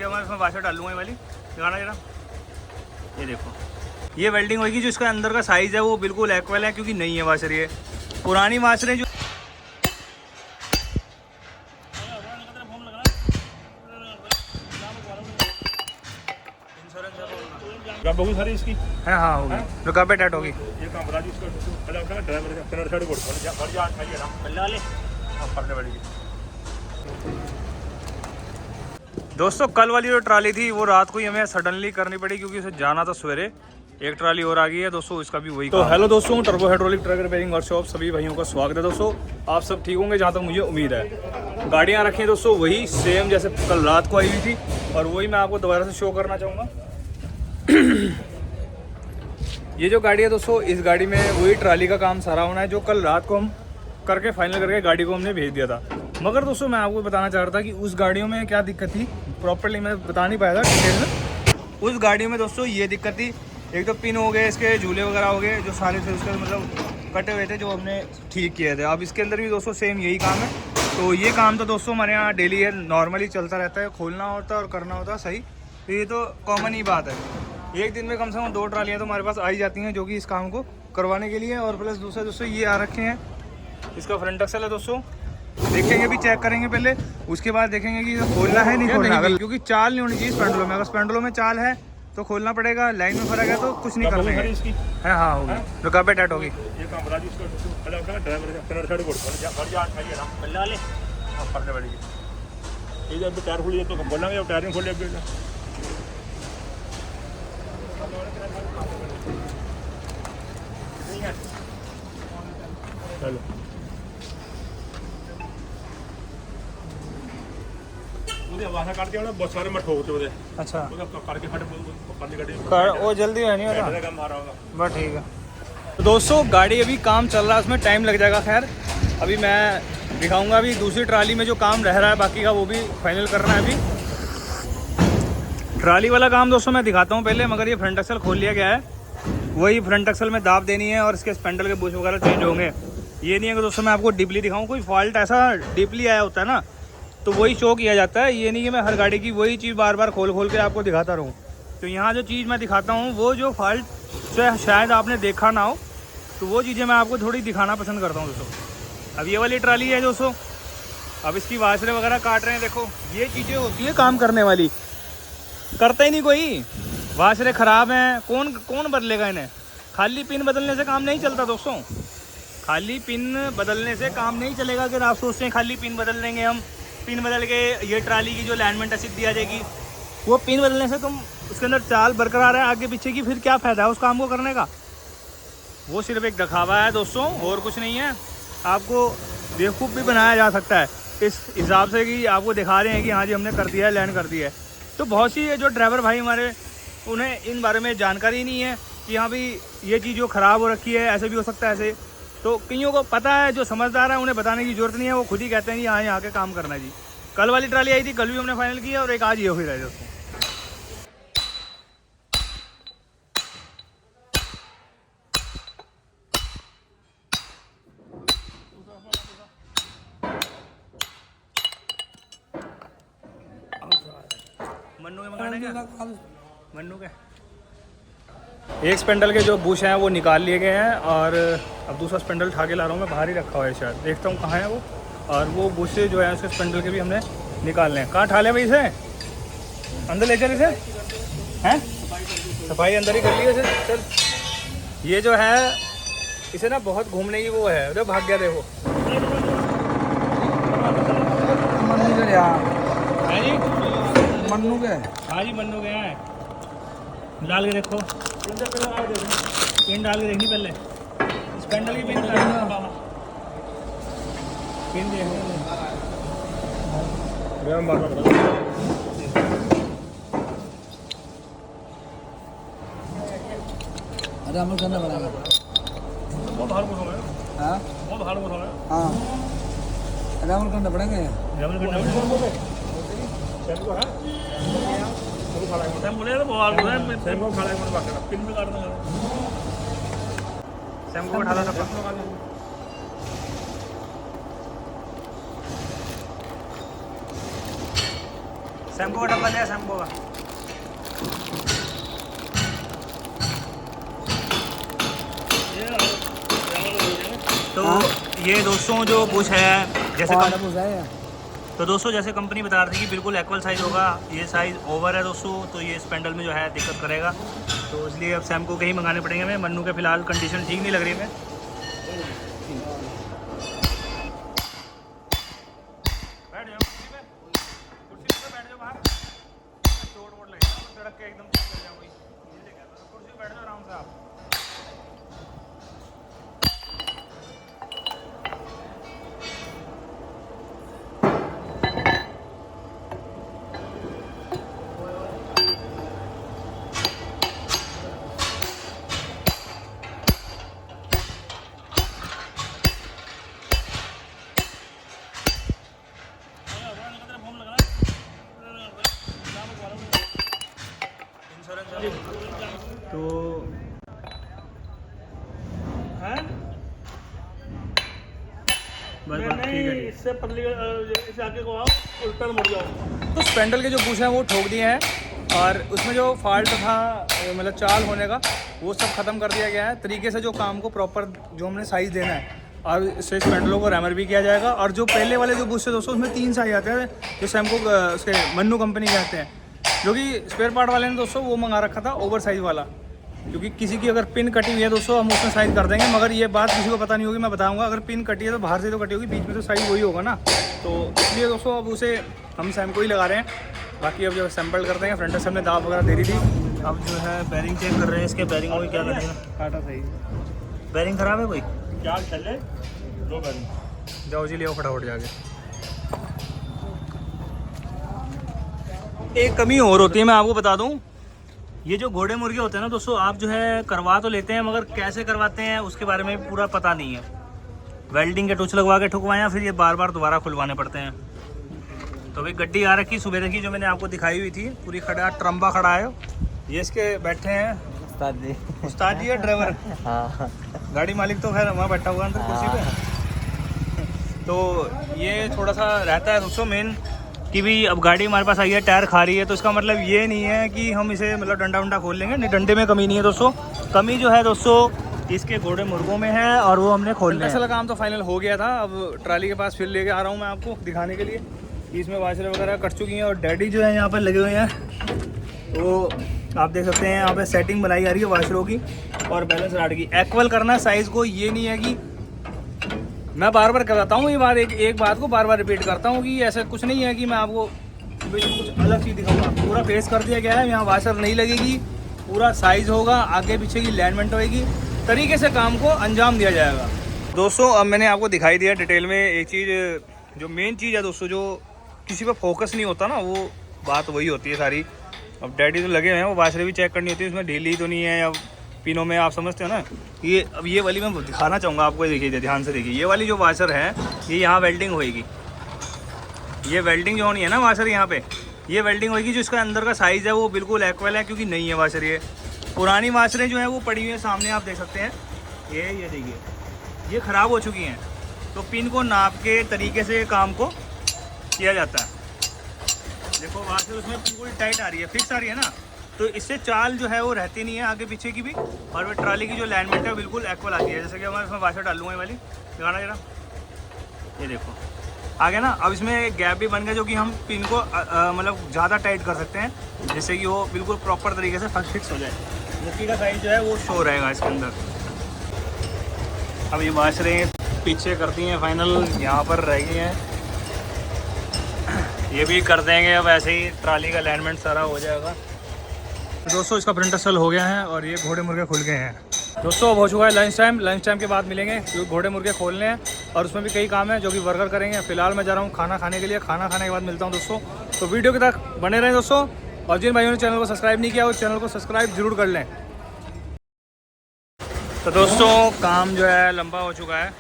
करके मैं इसमें वाशर डालूंगा ये वाली, दिखाना जरा। ये देखो ये वेल्डिंग होगी, जो इसका अंदर का साइज़ है वो बिल्कुल एक्वल है, क्योंकि नहीं है वाशर ये पुरानी वाशरें जो होगी सारी इसकी है। हाँ होगी, रुका पे टाइट होगी। ये काम बता दी इसको पहले अपना ड्राइवर का कलर साइड बोल बढ़ जा खाइए ना बल्ला वाले पकड़ने वाली। दोस्तों कल वाली जो ट्राली थी वो रात को ही हमें सडनली करनी पड़ी, क्योंकि उसे जाना था सवेरे। एक ट्राली और आ गई है दोस्तों, इसका भी वही। तो हेलो दोस्तों, turbo hydraulic truck repairing workshop सभी भाइयों का स्वागत है। दोस्तों आप सब ठीक होंगे जहाँ तक मुझे उम्मीद है। गाड़ियाँ रखी हैं दोस्तों वही सेम जैसे कल रात को आई हुई थी, और वही मैं आपको दोबारा से शो करना चाहूँगा। ये जो गाड़ी है दोस्तों, इस गाड़ी में वही ट्राली का काम सारा होना है जो कल रात को हम करके फाइनल करके गाड़ी को हमने भेज दिया था। मगर दोस्तों मैं आपको बताना चाह रहा था कि उस गाड़ियों में क्या दिक्कत थी, प्रॉपर्ली मैं बता नहीं पाया था डिटेल में। उस गाड़ियों में दोस्तों ये दिक्कत थी, एक तो पिन हो गए, इसके झूले वगैरह हो गए जो सारे थे उसके मतलब कटे हुए थे, जो हमने ठीक किए थे। अब इसके अंदर भी दोस्तों सेम यही काम है। तो ये काम तो दोस्तों हमारे यहाँ डेली है, नॉर्मली चलता रहता है, खोलना होता है और करना होता है सही। तो ये तो कॉमन ही बात है। एक दिन में कम से कम 2 ट्रालियाँ तो हमारे पास आ ही जाती हैं जो कि इस काम को करवाने के लिए। और प्लस दूसरा दोस्तों ये आ रखे हैं, इसका फ्रंट एक्सल है दोस्तों, देखेंगे भी, चेक करेंगे पहले, उसके बाद देखेंगे कि खोलना है नहीं खोलना है, क्योंकि चाल नहीं होनी चाहिए स्पेंडलो में। अगर स्पेंडलो में चाल है तो खोलना पड़ेगा, लाइन में फर्क है तो कुछ नहीं कर पाएंगे। इसकी है हाँ होगी, रुका पे टाइट होगी। ये काम बता दी इसको पहले अपना ड्राइवर का कलर साइड बोल बढ़ जा खाइए ना बल्ला वाले पकड़ने वाली। ये जब टायर खोलिए तो बोलेंगे, जब टायर नहीं खोले चलो वासा काटते हैं ना बहुत सारे में ठोकते होते। अच्छा करके फट पकड़ने गाड़ी वो जल्दी है नहीं होता, काम आ रहा होगा बस ठीक है। तो दोस्तों गाड़ी अभी काम चल रहा है, उसमें टाइम लग जाएगा। खैर अभी मैं दिखाऊंगा, अभी दूसरी ट्राली में जो काम रह रहा है बाकी का वो भी फाइनल करना है। अभी ट्राली वाला काम दोस्तों मैं दिखाता हूँ पहले। मगर ये फ्रंट एक्सल खोल लिया गया है, वही फ्रंट एक्सल में दाब देनी है और इसके स्पेंडल के बुश वगैरह चेंज होंगे। ये नहीं है कि दोस्तों मैं आपको डीपली दिखाऊँ, कोई फॉल्ट ऐसा डीपली आया होता है ना तो वही शो किया जाता है। ये नहीं कि मैं हर गाड़ी की वही चीज़ बार बार खोल के आपको दिखाता रहूँ। तो यहाँ जो चीज़ मैं दिखाता हूँ वो जो फॉल्ट शायद आपने देखा ना हो, तो वो चीज़ें मैं आपको थोड़ी दिखाना पसंद करता हूँ दोस्तों। अब ये वाली ट्राली है दोस्तों, अब इसकी वाशरें वगैरह काट रहे हैं। देखो ये चीज़ें होती है काम करने वाली, करता ही नहीं कोई। वाशरें ख़राब हैं, कौन बदलेगा इन्हें। खाली पिन बदलने से काम नहीं चलता दोस्तों, खाली पिन बदलने से काम नहीं चलेगा। अगर आप सोचते हैं खाली पिन बदल देंगे हम, पिन बदल के ये ट्राली की जो अलाइनमेंट असिस्ट दिया जाएगी, वो पिन बदलने से तुम उसके अंदर चाल बरकरार है आगे पीछे की, फिर क्या फ़ायदा है उस काम को करने का। वो सिर्फ एक दिखावा है दोस्तों, और कुछ नहीं है। आपको बेवकूफ़ भी बनाया जा सकता है इस हिसाब से कि आपको दिखा रहे हैं कि हाँ जी हमने कर दिया है, लैंड कर दिया है। तो बहुत सी जो ड्राइवर भाई हमारे, उन्हें इन बारे में जानकारी नहीं है कि हाँ भाई ये चीज़ जो ख़राब हो रखी है, ऐसे भी हो सकता है ऐसे। तो कईयों को पता है, जो समझदार है उन्हें बताने की ज़रूरत नहीं है, वो खुद ही कहते हैं कि हाँ यहाँ के काम करना है जी। कल वाली ट्राली आई थी, कल भी हमने फाइनल किया, और एक आज ये हो ही रहा है दोस्तों। मन्नू के मंगाने क्या, मन्नू के एक स्पेंडल के जो बुश हैं वो निकाल लिए गए हैं, और अब दूसरा स्पेंडल उठा के ला रहा हूँ मैं, बाहर ही रखा हुआ है शायद, देखता हूँ कहाँ है वो। और वो बुश जो है उसके स्पेंडल के भी हमने निकालने हैं। कहाँ उठा लें भाई इसे, अंदर ले चल इसे, हैं सफाई अंदर ही कर ली इसे, चल। ये जो है इसे ना बहुत घूमने की वो है, अरे भाग गया देखो। है जी मन्नू के, हाँ जी मन्नू गया है, डाल के देखो, पिन डाल के देखनी पहले, स्पेंडल की पिन देखनी। अरे अमल करना पड़ेगा, बहुत हार्ड मौसम है। हाँ बहुत हार्ड मौसम है। हाँ अरे अमल करना पड़ेगा। शैम्पू उठा ला था, शैम्पू का डब्बा लिया, शैम्पू का। तो ये दोस्तों जो बुश है जैसे तो दोस्तों जैसे कंपनी बता रही थी कि बिल्कुल इक्वल साइज़ होगा, ये साइज़ ओवर है दोस्तों, तो ये स्पेंडल में जो है दिक्कत करेगा, तो इसलिए अब शैम्पू के ही मंगाने पड़ेंगे हमें। मन्नू के फ़िलहाल कंडीशन ठीक नहीं लग रही है। बैठ जाओ कुर्सी पे बैठ जाओ, बाहर चोट वोट लगेगा, सड़क के एकदम चल जाओ, कुर्सी पे बैठ जाओ आराम से आप। तो है इससे पतली इससे आगे को आओ, उल्टा मुड़ जाओ। तो स्पेंडल के जो बुश हैं वो ठोक दिए हैं, और उसमें जो फॉल्ट था मतलब चाल होने का वो सब ख़त्म कर दिया गया है तरीके से। जो काम को प्रॉपर जो हमने साइज़ देना है, और इससे स्पेंडलों को रैमर भी किया जाएगा। और जो पहले वाले जो बुश है दोस्तों, उसमें 3 साइज आते हैं, जो शैम्पू उसके मन्नू कंपनी के आते हैं, जो कि स्पेयर पार्ट वाले ने दोस्तों वो मंगा रखा था ओवर साइज़ वाला, क्योंकि किसी की अगर पिन कटी हुई है दोस्तों हम उसमें साइज़ कर देंगे, मगर ये बात किसी को पता नहीं होगी, मैं बताऊंगा। अगर पिन कटी है तो बाहर से तो कटी होगी, बीच में तो साइज़ वही होगा ना, तो इसलिए दोस्तों अब उसे हम शैम्पू ही लगा रहे हैं। बाकी अब जब सैंपल करते हैं, फ्रंट से हमने दाब वगैरह दे दी थी, अब जो है बैरिंग चेक कर रहे हैं। इसके बैरिंग में क्या करेगा, काटा सही, बैरिंग ख़राब है कोई, क्या चले दो बैरिंग, जाओ जी लियो फटाफट जाके। एक कमी और होती है, मैं आपको बता दूं, ये जो घोड़े मुर्गे होते हैं ना दोस्तों, आप जो है करवा तो लेते हैं, मगर कैसे करवाते हैं उसके बारे में पूरा पता नहीं है। वेल्डिंग के टूच लगवा के ठुकवाएं, फिर ये बार बार दोबारा खुलवाने पड़ते हैं। तो अभी गड्डी आ रखी सुबह देखी, जो मैंने आपको दिखाई हुई थी, पूरी खड़ा ट्रम्बा खड़ा है। ये इसके बैठे हैं उस्ताद जी है ड्राइवर, गाड़ी मालिक तो खैर वहाँ बैठा हुआ अंदर कुर्सी पे। तो ये थोड़ा सा रहता है दोस्तों मेन कि भी अब गाड़ी हमारे पास आई है, टायर खा रही है, तो इसका मतलब ये नहीं है कि हम इसे मतलब डंडा वंडा खोल लेंगे, नहीं, डंडे में कमी नहीं है दोस्तों। कमी जो है दोस्तों इसके घोड़े मुर्गों में है, और वो हमने खोल लिया। असल काम तो फाइनल हो गया था, अब ट्राली के पास फिर लेके आ रहा हूँ मैं आपको दिखाने के लिए। इसमें वाशर वगैरह कट चुकी हैं, और डैडी जो है यहाँ पर लगे हुए हैं, तो आप देख सकते हैं यहाँ पे सेटिंग बनाई जा रही है वाशरों की और बैलेंस राड की। एक्वल करना साइज़ को, ये नहीं है कि मैं बार बार कराता हूँ ये बात, एक बात को बार बार रिपीट करता हूँ कि ऐसा कुछ नहीं है कि मैं आपको कुछ अलग चीज़ दिखाऊंगा। पूरा फेस कर दिया गया है, यहाँ वाशर नहीं लगेगी, पूरा साइज़ होगा, आगे पीछे की अलाइनमेंट होगी, तरीके से काम को अंजाम दिया जाएगा। दोस्तों अब मैंने आपको दिखाई दिया डिटेल में एक चीज़, जो मेन चीज़ है दोस्तों, जो किसी पर फोकस नहीं होता ना, वो बात वही होती है सारी। अब डैडी तो लगे हुए हैं, वो वाशरें भी चेक करनी होती है, उसमें ढीली तो नहीं है या पिनों में, आप समझते हो ना। ये अब ये वाली मैं दिखाना चाहूँगा आपको, देखिए ध्यान से देखिए, ये वाली जो वाशर है ये यहाँ वेल्डिंग होएगी, ये वेल्डिंग जो होनी है ना वाशर यहाँ पे, ये वेल्डिंग होएगी। जो इसका अंदर का साइज़ है वो बिल्कुल एक्वल है, क्योंकि नहीं है वाशर ये। पुरानी वाशरें जो है वो पड़ी हुई है सामने, आप देख सकते हैं, ये देखिए ये ख़राब हो चुकी हैं। तो पिन को नाप के तरीके से काम को किया जाता है। देखो वाशर उसमें पूरी टाइट आ रही है, फिक्स आ रही है ना, तो इससे चाल जो है वो रहती नहीं है आगे पीछे की भी, और वो ट्राली की जो अलाइनमेंट है बिल्कुल एक्वल आती है। जैसे कि मैं इसमें वाशर डालूंगा, ये वाली दिखाना जरा, ये देखो आ गया ना। अब इसमें गैप भी बन गया, जो कि हम पिन को मतलब ज़्यादा टाइट कर सकते हैं, जिससे कि वो बिल्कुल प्रॉपर तरीके से फिक्स हो जाए। मुट्ठी का साइज़ जो है वो शो रहेगा इसके अंदर। अब ये वाशरें पीछे करती हैं फाइनल, यहाँ पर रह गई हैं, ये भी कर देंगे। अब ऐसे ही ट्राली का अलाइनमेंट सारा हो जाएगा। तो दोस्तों इसका प्रिंटर सेल हो गया है, और ये घोड़े मुर्गे खुल गए हैं दोस्तों। अब हो चुका है लंच टाइम के बाद मिलेंगे, क्योंकि घोड़े मुर्गे खोलने हैं, और उसमें भी कई काम है जो कि वर्कर करेंगे। फिलहाल मैं जा रहा हूँ खाना खाने के लिए, खाना खाने के बाद मिलता हूँ दोस्तों। तो वीडियो के तक बने रहें दोस्तों, और जिन भाइयों ने चैनल को सब्सक्राइब नहीं किया वो चैनल को सब्सक्राइब जरूर कर लें। तो दोस्तों काम जो है लंबा हो चुका है,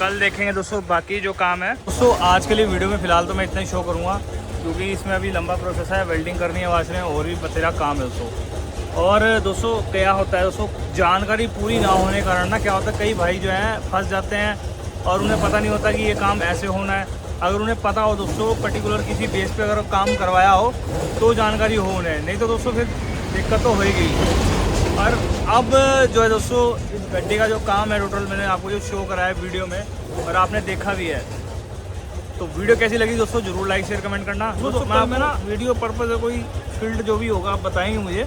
कल देखेंगे दोस्तों बाकी जो काम है। दोस्तों आज के लिए वीडियो में फ़िलहाल तो मैं इतना ही शो करूँगा, क्योंकि इसमें अभी लंबा प्रोसेस है, वेल्डिंग करनी है वाशरें, और भी बतेरा काम है दोस्तों। और दोस्तों क्या होता है दोस्तों, जानकारी पूरी ना होने के कारण ना क्या होता है, कई भाई जो हैं फंस जाते हैं, और उन्हें पता नहीं होता कि ये काम ऐसे होना है। अगर उन्हें पता हो दोस्तों पर्टिकुलर किसी बेस पे अगर काम करवाया हो तो जानकारी हो उन्हें, नहीं तो दोस्तों फिर दिक्कत तो होएगी। और अब जो है दोस्तों इस गड्ढे का जो काम है टोटल मैंने आपको जो शो करा है वीडियो में और आपने देखा भी है। तो वीडियो कैसी लगी दोस्तों ज़रूर लाइक शेयर कमेंट करना। दोस्तों मैं आपको ना वीडियो पर्पज़ है कोई फील्ड जो भी होगा आप बताएंगे मुझे,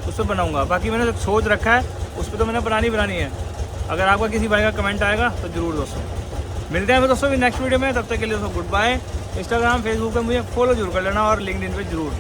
उस पर बनाऊँगा। बाकी मैंने सोच रखा है उस पर तो मैंने बनानी है। अगर आपका किसी भाई का कमेंट आएगा तो ज़रूर दोस्तों मिलते हैं दोस्तों नेक्स्ट वीडियो में। तब तक के लिए दोस्तों गुड बाय। इंस्टाग्राम फेसबुक पे मुझे फॉलो जरूर कर लेना और लिंक्डइन पे जरूर।